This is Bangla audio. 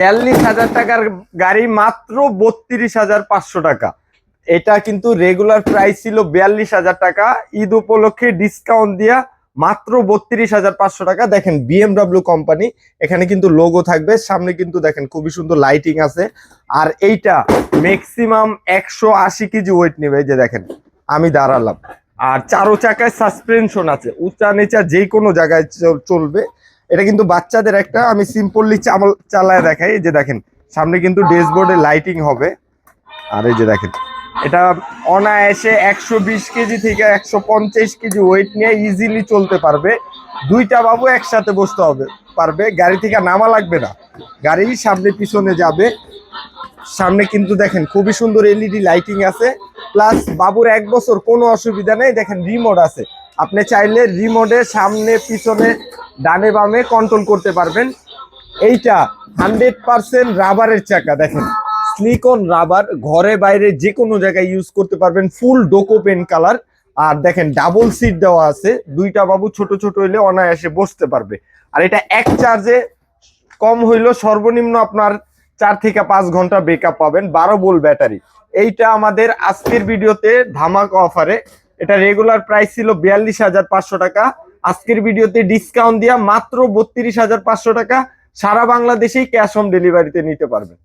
42,000 টাকার গাড়ি মাত্র 32,500 টাকা। এটা কিন্তু রেগুলার প্রাইস ছিল 42,000 টাকা, ঈদ উপলক্ষে ডিসকাউন্ট দিয়া মাত্র 32,500 টাকা। দেখেন BMW কোম্পানি, এখানে কিন্তু লোগো থাকবে, সামনে কিন্তু দেখেন খুবই সুন্দর লাইটিং আছে। আর এইটা ম্যাক্সিমাম 180 কেজি ওয়েট নেবে। এই যে দেখেন আমি দাঁড়ালাম, আর চারো চাকায় সাসপেনশন আছে, উঁচা নিচা যে কোনো জায়গায় চলবে। এটা কিন্তু বাচ্চাদের একটা, আমি সিম্পলি চালায় দেখাই। এই যে দেখেন সামনে কিন্তু ড্যাশবোর্ডে লাইটিং হবে। আর এই যে দেখেন এটা অনায়াসে 120 কেজি থেকে 150 কেজি ওয়েট নিয়ে ইজিলি চলতে পারবে। দুইটা বাবু একসাথে বসতে হবে পারবে, গাড়ি থেকে নামা লাগবে না, গাড়ি সামনে পিছনে যাবে। সামনে কিন্তু দেখেন খুবই সুন্দর এলইডি লাইটিং আছে, প্লাস বাবুর 1 বছর কোনো অসুবিধা নেই। দেখেন রিমোট আছে, আপনি চাইলে রিমোটে সামনে পিছনে ডানে বামে কন্ট্রোল করতে পারবেন। এইটা 100% রাবারের চাকা, দেখেন স্লিকন রাবার, ঘরে বাইরে যে কোনো জায়গায় ইউজ করতে পারবেন, ফুল ডোকো পেন কালার। আর দেখেন ডাবল সিট দেওয়া আছে, দুইটা বাবু ছোট ছোট হইলে অনায়াসে বসতে পারবে। আর এটা এক চার্জে কম হইলো সর্বনিম্ন আপনার 4 থেকে 5 ঘন্টা ব্যাকআপ পাবেন, 12 ভোল্ট ব্যাটারি। এইটা আমাদের আজকের ভিডিওতে ধামাকা অফারে, এটা রেগুলার প্রাইস ছিল 42,500 টাকা, আজকের ভিডিওতে ডিসকাউন্ট দিয়া মাত্র 32,500 টাকা। সারা বাংলাদেশেই ক্যাশ অন ডেলিভারিতে নিতে পারবেন।